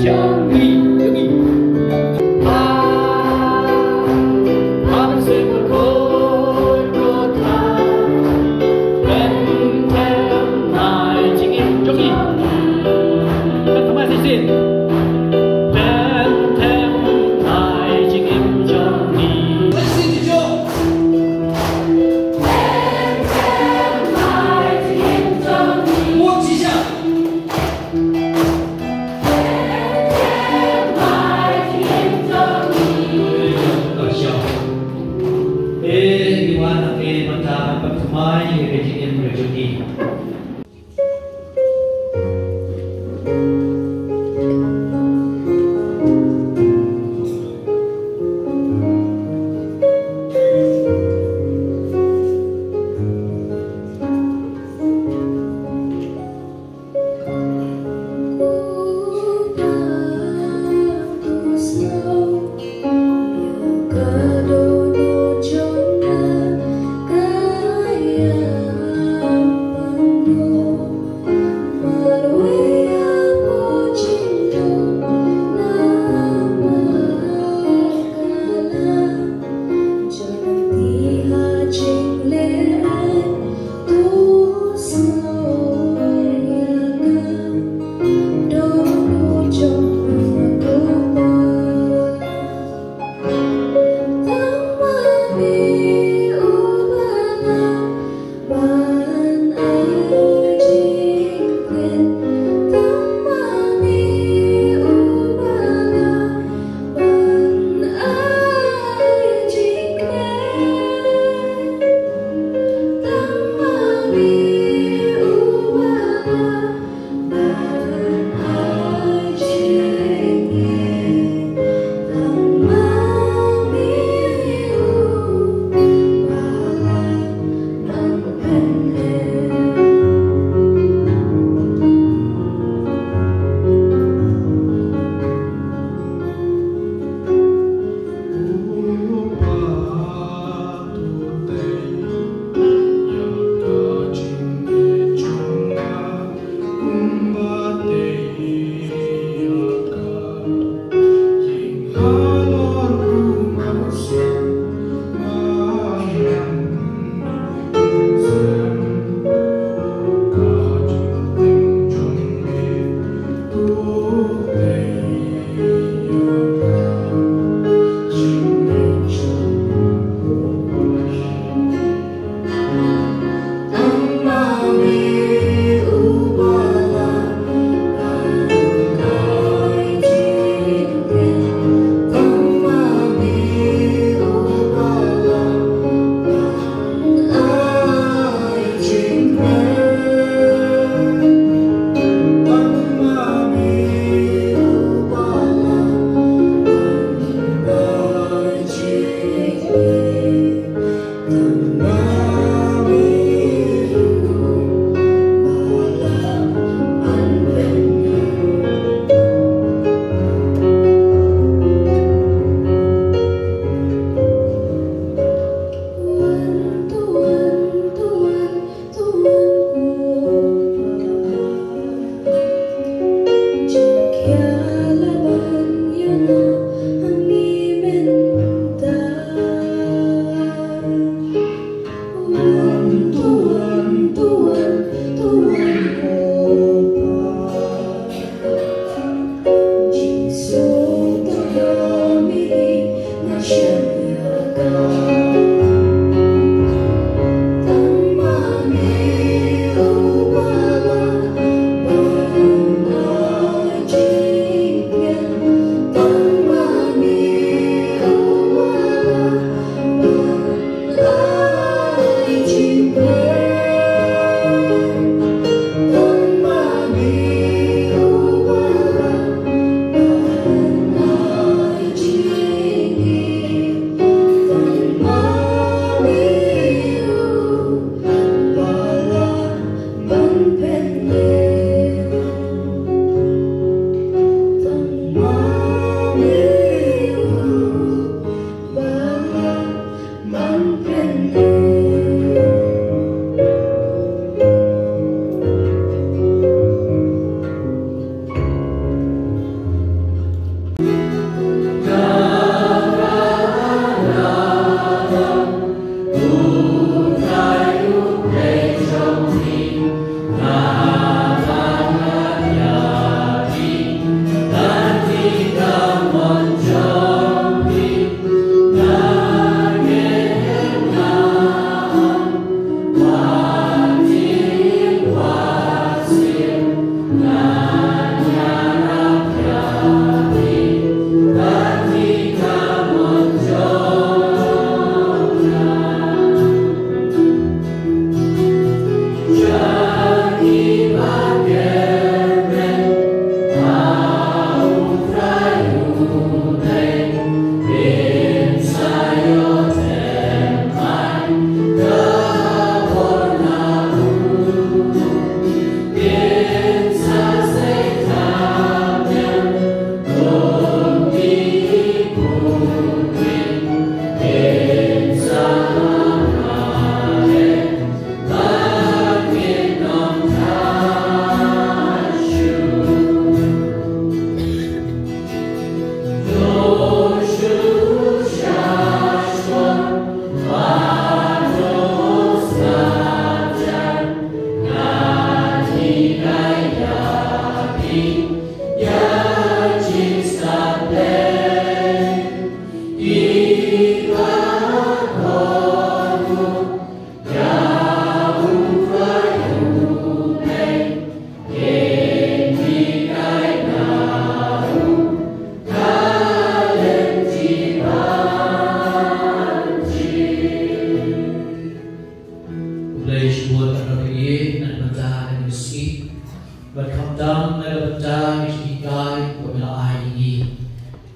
相遇。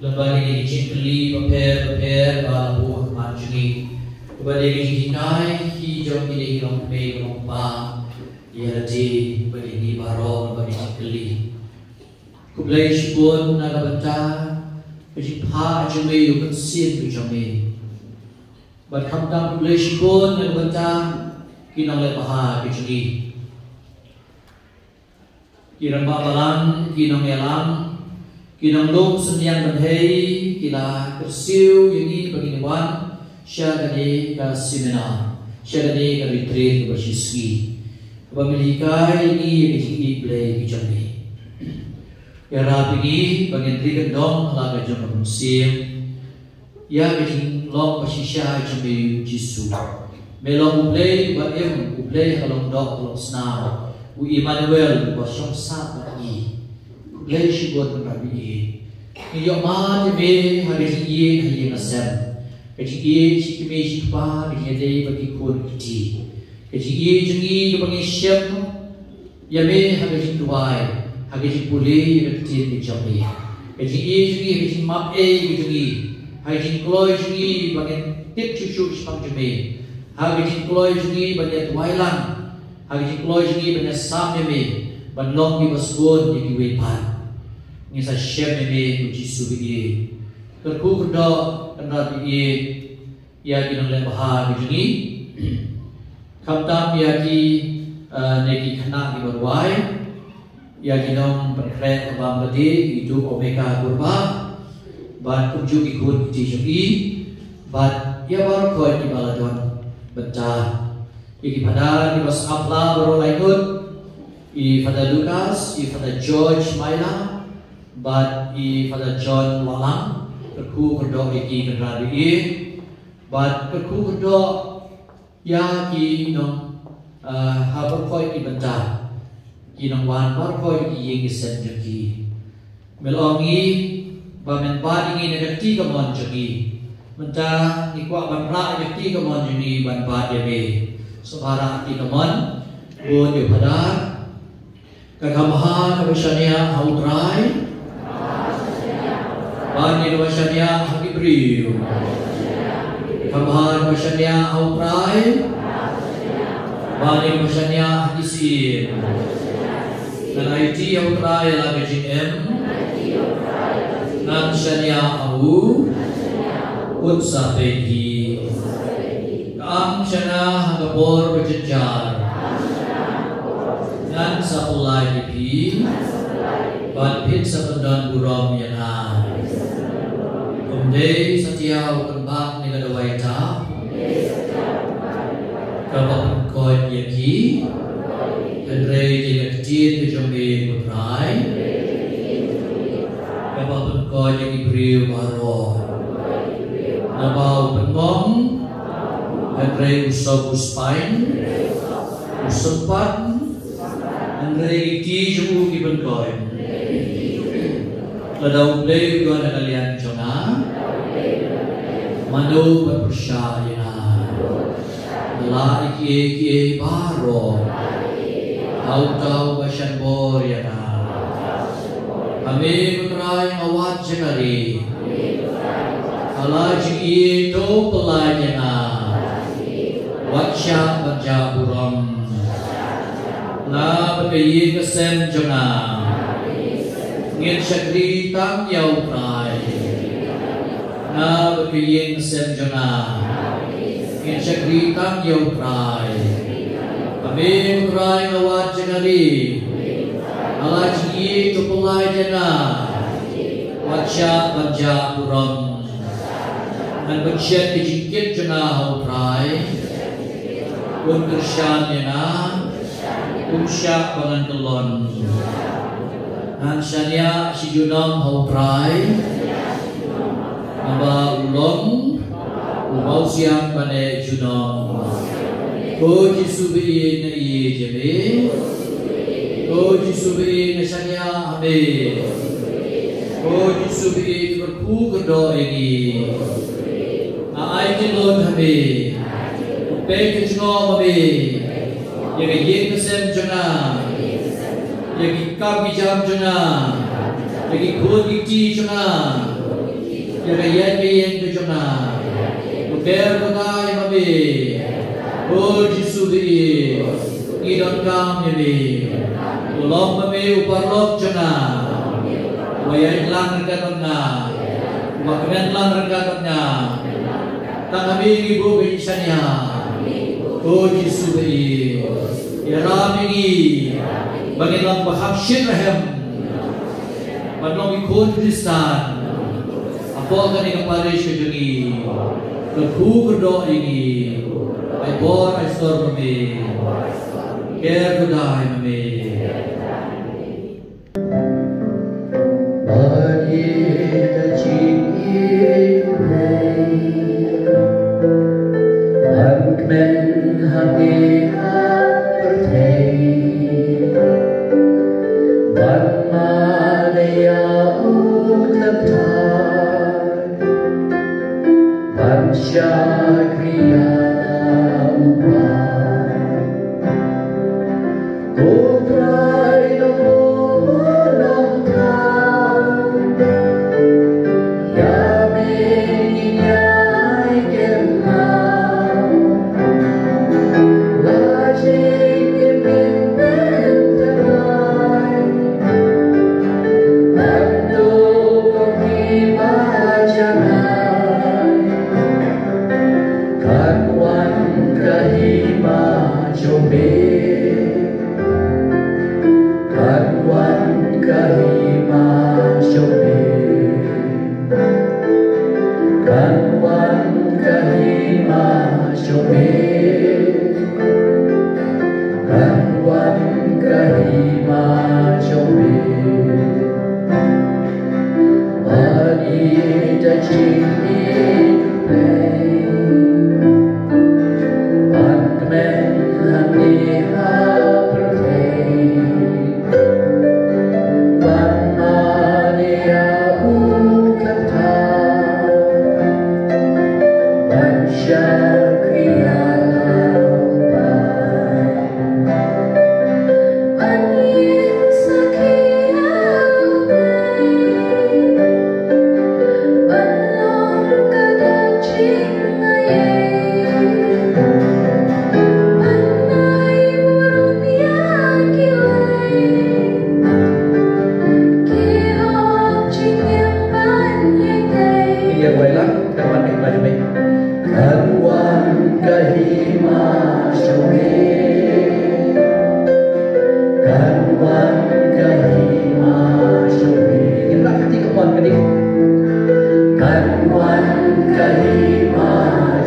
Lembaga ini cincli paper balu manjuni. Kepada ini hinai hijau ini long pe long pa. Ia di berdini barom bagi cincli. Kublai shibun naga benta. Bagi pa jome yukan sin bujome. Bad kamdam kublai shibun naga benta. Kinang lepaha bujuni. Kirang babalan kinang elam. Kinang lom senian berhei kila kersiu ini beginiwan syadade ka seminar syadade ka retreat bersiswi pemilikai ini begini play bijami ya rapi bagian trikan dong laga jam musim ya begini long bersisya jami jisu melong play ba play halong dok halong sna u Emmanuel basong sa bagi play shibot rapi Iyo ma de me hari ye hari nasam. Kaji ye cikme cikpa di hede bagi kun kiti. Kaji ye jengi bagi syam ya me hari tuai hari pule yakti di jambi. Kaji ye jengi hari map jengi hari kloi jengi bagi tip cucu sepang jeme. Hari kloi jengi bagi tuailan. Hari kloi jengi bagi sam jeme. Banlong di basbon di wepan. Ngisa syem me uji subi kerku kerdo kena bi ya kinang le bahar bijuni kamtam ya ki neki khana ki berwai ya kinong perkret abam gede itu omega kurba ban kunju ki kun ti jumi ban ya bar ko ki baladon benta iki pada di bas apla baro laikut I pada Lucas I pada George Maila But Father John Walang kerku kerdo iki kendradi but kerku kerdo ya ki nong haber koi ki benda ki nong wan bar koi ki yeng sen jeki melongi bamen ba ingi negati kamon jeki menta ni kwa ban ra jeki kamon jini ban ba deme sabara ti kamon bon yo pada kakamaha kabashania hautrai Bani wasanya Ibril, Kamhan wasanya Autrai, Bani wasanya Isin, dan IT Autrai lagi GM, dan wasanya Au, Utsa Pegi, Kaam Shana Hagapor berjejar, dan Sapulai Dipi, Ban Pit Sapendan Buram Yana. Day Satya Ukambak Negadawaita Kabak Kod Yaki Kendray Jagatin Kejombe Putrai Kabak Kod Yaki Priu Baro Nabau Pengong Kendray Usop Uspain Usopat Kendray Iti Jumu Kiban Kod Ladau Play Kod Nakalian Jona Manu berpercaya La iki baro Tahu basan boryana Kami berterai awat jengari Kala jiki do pelayana Waksyak berjaburam La berkayi kesem jona Ngin syakri tam yau prai Na berkiyeng sem jona Ngin syakri tam yau prai Kami utrai ngawat jenari Ala jiki tupulai jena Waksyak banja puram Dan bersyat dijikit jena utrai Kun kersyan jena Kumsyak bangan telon Dan syania si junam utrai Aba ulong Umau siang pada junam Ko jisubi na iye jeme Ko jisubi na syania abe Ko jisubi berku kedo ini Aai kilon habe Upe kecno habe Yang yen kesem jona Yang ikam bijam jona Yang ikut ikti jona ya kayan kayan tu cuma bukan kota yang mami oh Yesus di idon kam ni ulom mami uparlok cuma wayan lang rekannya makanan lang rekannya tak kami ibu binsanya oh Yesus di ya rami bagi lang bahag shirahem Manong ikon Kristan, apa akan ikapare syujugi, keku kedok ini, ay bor ay stor mami, ker kuday mami. Bagi dacing ikulay, angkmen hangi hapertay, Syakriya upah Kutrai namunong kau Yaming inyay kemau Lajing ipimpin tanay Ando kong ibajanay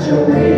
Show me.